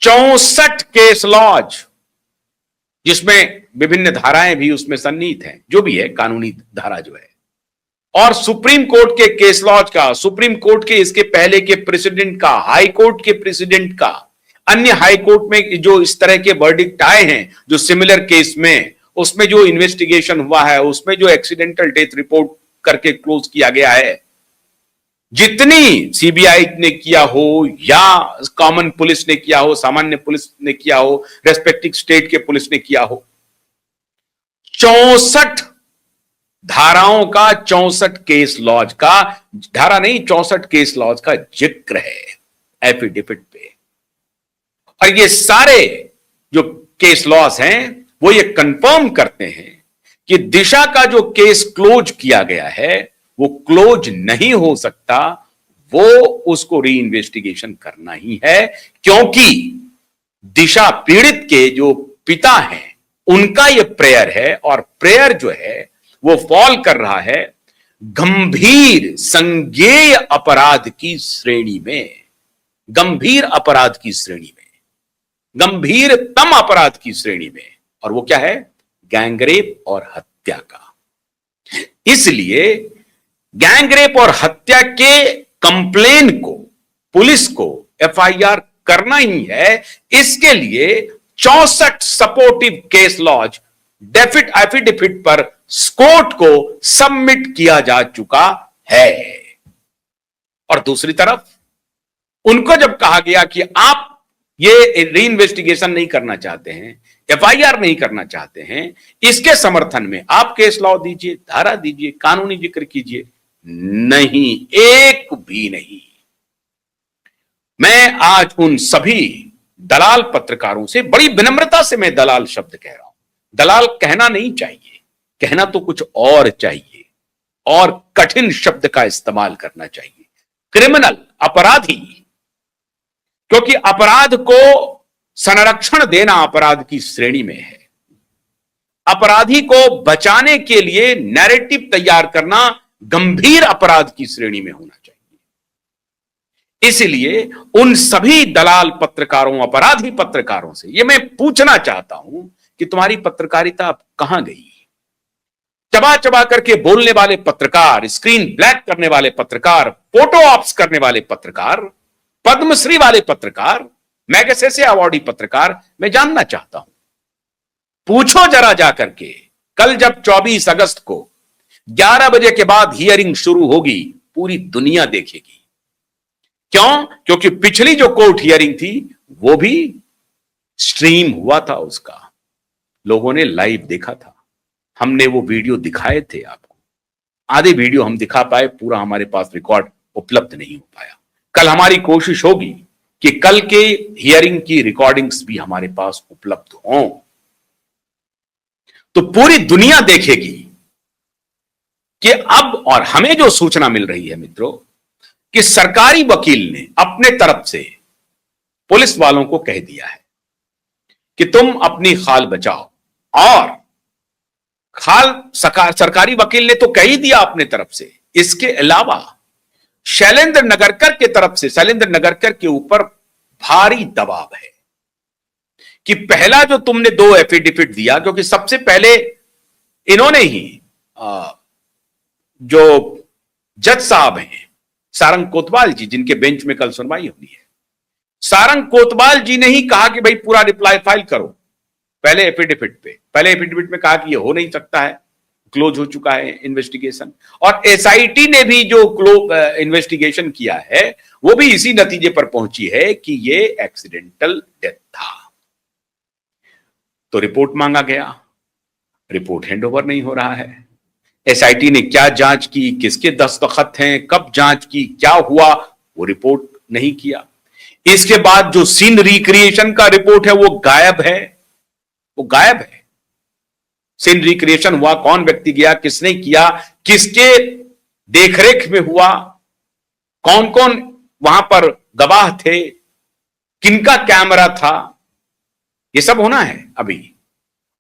64 case laws, जिसमें विभिन्न धाराएं भी उसमें सन्निहित हैं, जो भी है कानूनी धारा जो है, और सुप्रीम कोर्ट के केस लॉज का, सुप्रीम कोर्ट के इसके पहले के प्रेसिडेंट का, हाई कोर्ट के प्रेसिडेंट का, अन्य हाई कोर्ट में जो इस तरह के वर्डिक्ट आए हैं जो सिमिलर केस में, उसमें जो इन्वेस्टिगेशन हुआ है, उसमें जो एक्सीडेंटल डेथ रिपोर्ट करके क्लोज किया गया है, जितनी सीबीआई ने किया हो या कॉमन पुलिस ने किया हो, सामान्य पुलिस ने किया हो, रेस्पेक्टिव स्टेट के पुलिस ने किया हो, 64 धाराओं का, 64 केस लॉज का, धारा नहीं 64 केस लॉज का जिक्र है एफिडेविट पे। और ये सारे जो केस लॉज हैं वो ये कंफर्म करते हैं कि दिशा का जो केस क्लोज किया गया है वो क्लोज नहीं हो सकता, वो उसको री इन्वेस्टिगेशन करना ही है, क्योंकि दिशा पीड़ित के जो पिता हैं उनका ये प्रेयर है, और प्रेयर जो है वो फॉल कर रहा है गंभीर संज्ञेय अपराध की श्रेणी में, गंभीर अपराध की श्रेणी में, गंभीरतम अपराध की श्रेणी में। और वो क्या है? गैंगरेप और हत्या का। इसलिए गैंगरेप और हत्या के कंप्लेन को पुलिस को एफआईआर करना ही है। इसके लिए 64 सपोर्टिव केस लॉज एफिडेविट पर कोर्ट को सबमिट किया जा चुका है। और दूसरी तरफ उनको जब कहा गया कि आप ये री इन्वेस्टिगेशन नहीं करना चाहते हैं, एफआईआर नहीं करना चाहते हैं, इसके समर्थन में आप केस लॉ दीजिए, धारा दीजिए, कानूनी जिक्र कीजिए, नहीं, एक भी नहीं। मैं आज उन सभी दलाल पत्रकारों से बड़ी विनम्रता से मैं दलाल शब्द कह रहा हूं। दलाल कहना नहीं चाहिए, कहना तो कुछ और चाहिए, और कठिन शब्द का इस्तेमाल करना चाहिए। क्रिमिनल, अपराधी, क्योंकि अपराध को संरक्षण देना अपराध की श्रेणी में है। अपराधी को बचाने के लिए नैरेटिव तैयार करना गंभीर अपराध की श्रेणी में होना चाहिए। इसलिए उन सभी दलाल पत्रकारों, अपराधी पत्रकारों से ये मैं पूछना चाहता हूं कि तुम्हारी पत्रकारिता अब कहां गई? चबा चबा करके बोलने वाले पत्रकार, स्क्रीन ब्लैक करने वाले पत्रकार, फोटो ऑप्स करने वाले पत्रकार, पद्मश्री वाले पत्रकार, मैगसेसे अवार्डी पत्रकार, मैं जानना चाहता हूं, पूछो जरा जाकर के, कल जब 24 अगस्त को 11 बजे के बाद हियरिंग शुरू होगी, पूरी दुनिया देखेगी। क्यों? क्योंकि पिछली जो कोर्ट हियरिंग थी वो भी स्ट्रीम हुआ था, उसका लोगों ने लाइव देखा था, हमने वो वीडियो दिखाए थे आपको। आधे वीडियो हम दिखा पाए, पूरा हमारे पास रिकॉर्ड उपलब्ध नहीं हो पाया। कल हमारी कोशिश होगी कि कल के हियरिंग की रिकॉर्डिंग्स भी हमारे पास उपलब्ध हों, तो पूरी दुनिया देखेगी कि अब, और हमें जो सूचना मिल रही है मित्रों, कि सरकारी वकील ने अपने तरफ से पुलिस वालों को कह दिया है कि तुम अपनी खाल बचाओ, और सरकारी वकील ने तो कह ही दिया अपने तरफ से। इसके अलावा शैलेंद्र नगरकर के तरफ से, शैलेंद्र नगरकर के ऊपर भारी दबाव है कि पहला जो तुमने 2 एफिडेविट दिया, क्योंकि सबसे पहले इन्होंने ही जो जज साहब हैं सारंग कोतवाल जी, जिनके बेंच में कल सुनवाई होनी है, सारंग कोतवाल जी ने ही कहा कि भाई पूरा रिप्लाई फाइल करो पहले एफिडेविट पे। पहले एफिडेविट में कहा कि ये हो नहीं सकता है, क्लोज हो चुका है इन्वेस्टिगेशन। और एसआईटी ने भी जो इन्वेस्टिगेशन किया है वो भी इसी नतीजे पर पहुंची है कि ये एक्सीडेंटल डेथ था। तो रिपोर्ट मांगा गया, रिपोर्ट हैंडओवर नहीं हो रहा है। एसआईटी ने क्या जांच की, किसके दस्तखत हैं, कब जांच की, क्या हुआ, वो रिपोर्ट नहीं किया। इसके बाद जो सीन रिक्रिएशन का रिपोर्ट है वो गायब है, वो गायब है। सीन रिक्रिएशन हुआ, कौन व्यक्ति गया, किसने किया, किसके देखरेख में हुआ, कौन कौन वहां पर गवाह थे, किनका कैमरा था, ये सब होना है अभी,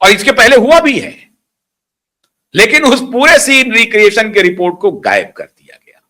और इसके पहले हुआ भी है। लेकिन उस पूरे सीन रिक्रिएशन के रिपोर्ट को गायब कर दिया गया,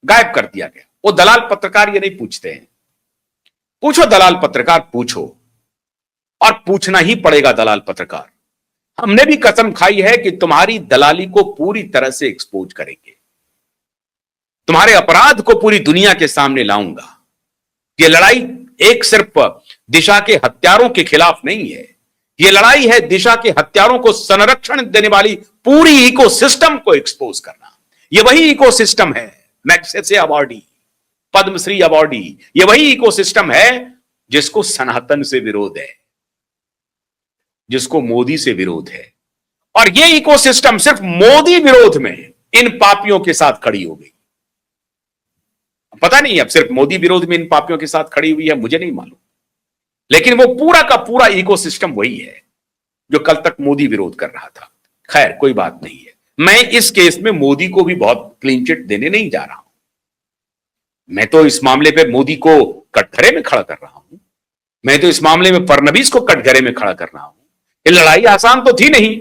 गायब कर दिया गया। वो दलाल पत्रकार ये नहीं पूछते हैं पूछो दलाल पत्रकार, पूछो, और पूछना ही पड़ेगा दलाल पत्रकार। हमने भी कसम खाई है कि तुम्हारी दलाली को पूरी तरह से एक्सपोज करेंगे, तुम्हारे अपराध को पूरी दुनिया के सामने लाऊंगा। यह लड़ाई एक सिर्फ दिशा के हत्यारों के खिलाफ नहीं है, यह लड़ाई है दिशा के हत्यारों को संरक्षण देने वाली पूरी इकोसिस्टम को एक्सपोज करना। यह वही इकोसिस्टम है, मैग्सेसे अवार्डी, पद्मश्री अवार्डी, यह वही इकोसिस्टम है जिसको सनातन से विरोध है, जिसको मोदी से विरोध है। और यह इकोसिस्टम सिर्फ मोदी विरोध में इन पापियों के साथ खड़ी हो गई। पता नहीं अब सिर्फ मोदी विरोध में इन पापियों के साथ खड़ी हुई है, मुझे नहीं मालूम, लेकिन वो पूरा का पूरा इकोसिस्टम वही है जो कल तक मोदी विरोध कर रहा था। खैर कोई बात नहीं है, मैं इस केस में मोदी को भी बहुत क्लीन चिट देने नहीं जा रहा हूं। मैं तो इस मामले पे मोदी को कटघरे में खड़ा कर रहा हूं, मैं तो इस मामले में फडणवीस को कटघरे में खड़ा कर रहा हूं। ये लड़ाई आसान तो थी नहीं।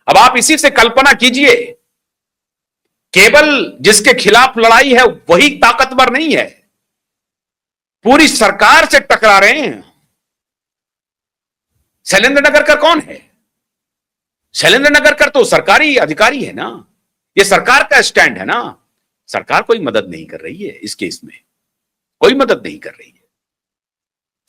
अब आप इसी से कल्पना कीजिए, केवल जिसके खिलाफ लड़ाई है वही ताकतवर नहीं है, पूरी सरकार से टकरा रहे हैं। शैलेंद्र नगरकर कौन है? शैलेंद्र नगरकर तो सरकारी अधिकारी है ना, ये सरकार का स्टैंड है ना। सरकार कोई मदद नहीं कर रही है इस केस में, कोई मदद नहीं कर रही है।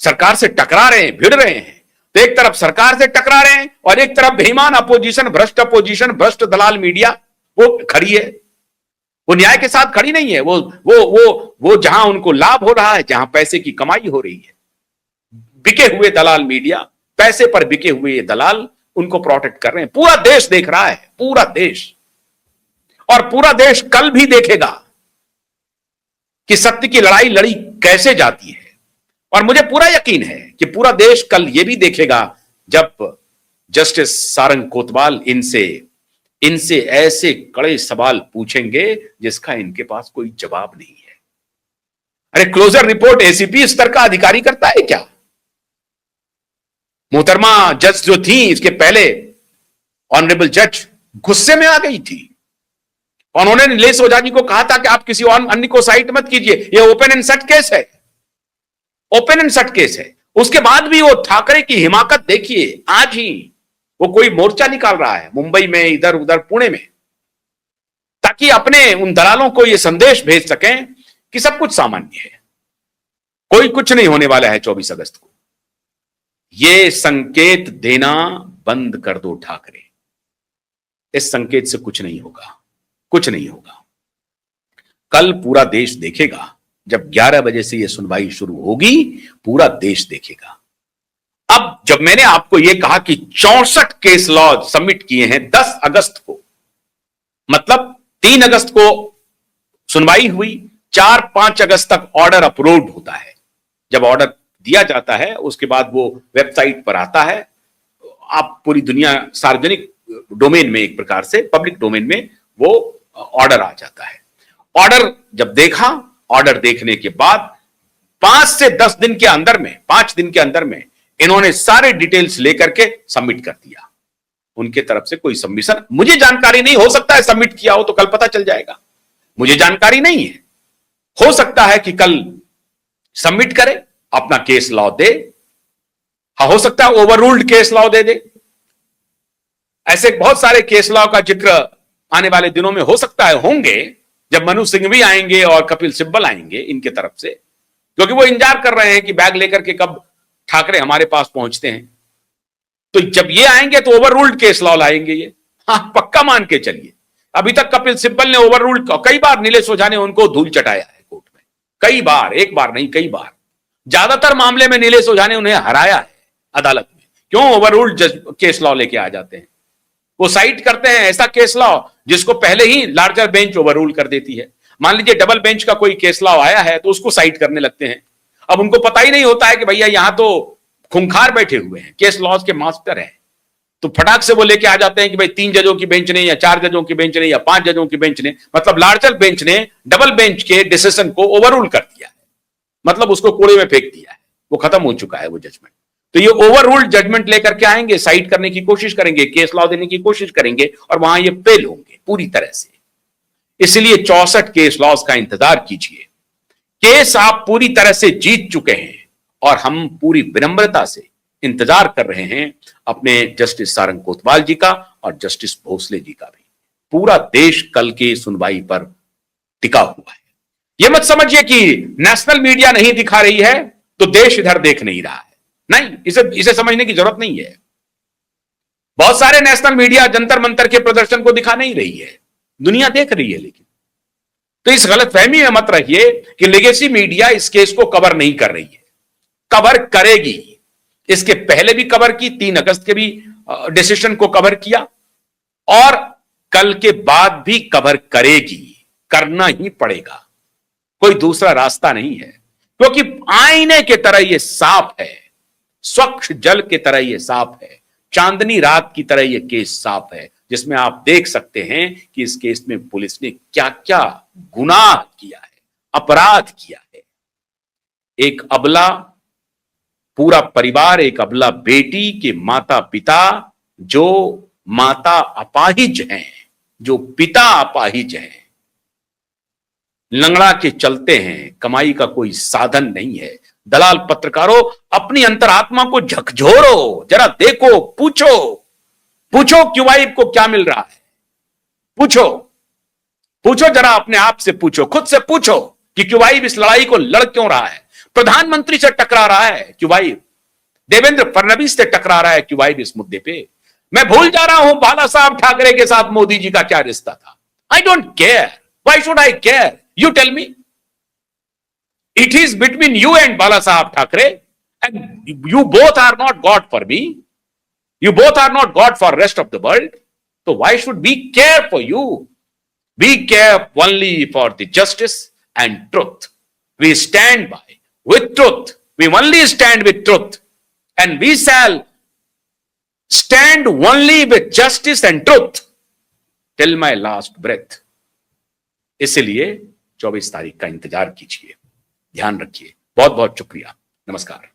सरकार से टकरा रहे हैं, भिड़ रहे हैं। तो एक तरफ सरकार से टकरा रहे हैं और एक तरफ बेईमान अपोजिशन, भ्रष्ट दलाल मीडिया वो खड़ी है। वो न्याय के साथ खड़ी नहीं है। वो जहां उनको लाभ हो रहा है, जहां पैसे की कमाई हो रही है, बिके हुए दलाल मीडिया, पैसे पर बिके हुए दलाल उनको प्रोटेक्ट कर रहे हैं। पूरा देश देख रहा है, पूरा देश, और पूरा देश कल भी देखेगा कि सत्य की लड़ाई लड़ी कैसे जाती है। और मुझे पूरा यकीन है कि पूरा देश कल यह भी देखेगा जब जस्टिस सारंग कोतवाल इनसे ऐसे कड़े सवाल पूछेंगे जिसका इनके पास कोई जवाब नहीं है। अरे क्लोजर रिपोर्ट एसीपी स्तर का अधिकारी करता है क्या? मोहतरमा जज जो थी इसके पहले, ऑनरेबल जज गुस्से में आ गई थी। उन्होंने नीलेश ओझा जी को कहा था कि आप किसी और अन्य को साइट मत कीजिए, यह ओपन एंड शट केस है, ओपन एंड शट केस है। उसके बाद भी वो ठाकरे की हिमाकत देखिए, आज ही वो कोई मोर्चा निकाल रहा है मुंबई में, इधर उधर पुणे में, ताकि अपने उन दलालों को यह संदेश भेज सकें कि सब कुछ सामान्य है, कोई कुछ नहीं होने वाला है 24 अगस्त को। यह संकेत देना बंद कर दो ठाकरे, इस संकेत से कुछ नहीं होगा, कुछ नहीं होगा। कल पूरा देश देखेगा, जब 11 बजे से यह सुनवाई शुरू होगी, पूरा देश देखेगा। अब जब मैंने आपको यह कहा कि 64 केस लॉ सबमिट किए हैं 10 अगस्त को, मतलब 3 अगस्त को सुनवाई हुई, 4-5 अगस्त तक ऑर्डर अपलोड होता है। जब ऑर्डर दिया जाता है उसके बाद वो वेबसाइट पर आता है, आप पूरी दुनिया सार्वजनिक डोमेन में, एक प्रकार से पब्लिक डोमेन में वो ऑर्डर आ जाता है। ऑर्डर जब देखा, ऑर्डर देखने के बाद 5 से 10 दिन के अंदर में, 5 दिन के अंदर में इन्होंने सारे डिटेल्स लेकर के सबमिट कर दिया। उनके तरफ से कोई सबमिशन मुझे जानकारी नहीं, हो सकता है सबमिट किया हो तो कल पता चल जाएगा, मुझे जानकारी नहीं है। हो सकता है कि कल सबमिट करे, अपना केस लॉ दे, हाँ हो सकता है ओवररूल्ड केस लॉ दे दे। ऐसे बहुत सारे केस लॉ का जिक्र आने वाले दिनों में हो सकता है होंगे, जब मनु सिंघवी आएंगे और कपिल सिब्बल आएंगे इनके तरफ से, क्योंकि वो इंतजार कर रहे हैं कि बैग लेकर के कब ठाकरे हमारे पास पहुंचते हैं। तो जब ये आएंगे तो ओवररूल्ड केस लॉ लाएंगे ये, हाँ पक्का मान के चलिए। अभी तक कपिल सिब्बल ने ओवररूल्ड, कई बार नीलेश ओझा ने उनको धूल चटाया है कोर्ट में, कई बार, एक बार नहीं कई बार। ज्यादातर मामले में नीलेश ओझा ने उन्हें हराया है अदालत में। क्यों? ओवररूल्ड केस लॉ लेके आ जाते हैं, वो साइट करते हैं ऐसा केस लॉ जिसको पहले ही लार्जर बेंच ओवररूल कर देती है। मान लीजिए डबल बेंच का कोई केस लॉ आया है तो उसको साइट करने लगते हैं। अब उनको पता ही नहीं होता है कि भैया यहां तो खूंखार बैठे हुए हैं, केस लॉज के मास्टर हैं, तो फटाक से वो लेके आ जाते हैं कि भाई 3 जजों की बेंच ने या 4 जजों की बेंच ने या 5 जजों की बेंच ने, मतलब लार्जर बेंच ने डबल बेंच के डिसीजन को ओवररूल कर दिया है, मतलब उसको कूड़े में फेंक दिया है, वो खत्म हो चुका है वो जजमेंट। तो ये ओवररूल्ड जजमेंट लेकर के आएंगे, साइट करने की कोशिश करेंगे, केस लॉ देने की कोशिश करेंगे और वहां ये फेल होंगे पूरी तरह से। इसलिए 64 केस लॉज का इंतजार कीजिए। केस आप पूरी तरह से जीत चुके हैं और हम पूरी विनम्रता से इंतजार कर रहे हैं अपने जस्टिस सारंग कोतवाल जी का और जस्टिस भोसले जी का भी। पूरा देश कल की सुनवाई पर टिका हुआ है। यह मत समझिए कि नेशनल मीडिया नहीं दिखा रही है तो देश इधर देख नहीं रहा है, नहीं, इसे समझने की जरूरत नहीं है। बहुत सारे नेशनल मीडिया जंतर मंतर के प्रदर्शन को दिखा नहीं रही है, दुनिया देख रही है। लेकिन तो इस गलतफहमी में मत रहिए कि लेगेसी मीडिया इस केस को कवर नहीं कर रही है, कवर करेगी। इसके पहले भी कवर की, 3 अगस्त के भी डिसीजन को कवर किया और कल के बाद भी कवर करेगी, करना ही पड़ेगा, कोई दूसरा रास्ता नहीं है। क्योंकि आईने की तरह यह साफ है, स्वच्छ जल की तरह यह साफ है, चांदनी रात की तरह यह केस साफ है, जिसमें आप देख सकते हैं कि इस केस में पुलिस ने क्या क्या गुनाह किया है, अपराध किया है। एक अबला पूरा परिवार, एक अबला बेटी के माता पिता, जो माता अपाहिज हैं, जो पिता अपाहिज हैं, लंगड़ा के चलते हैं, कमाई का कोई साधन नहीं है। दलाल पत्रकारों, अपनी अंतरात्मा को झकझोरो, जरा देखो, पूछो, पूछो क्यूवाइब को क्या मिल रहा है, पूछो, पूछो जरा अपने आप से, पूछो, खुद से पूछो कि क्यूवाइब इस लड़ाई को लड़ क्यों रहा है। प्रधानमंत्री से टकरा रहा है क्यूवाइब, देवेंद्र फडणवीस से टकरा रहा है क्यूवाइब इस मुद्दे पे। मैं भूल जा रहा हूं बाला साहब ठाकरे के साथ मोदी जी का क्या रिश्ता था। I don't care, why should I care, you tell me. It is between you and Bala Saheb Thackeray, and you both are not God for me, you both are not God for rest of the world, so why should we care for you? We care only for the justice and truth. We stand by with truth, we only stand with truth, and we shall stand only with justice and truth till my last breath. इसलिए 24 तारीख का इंतजार कीजिए, ध्यान रखिए। बहुत बहुत शुक्रिया, नमस्कार।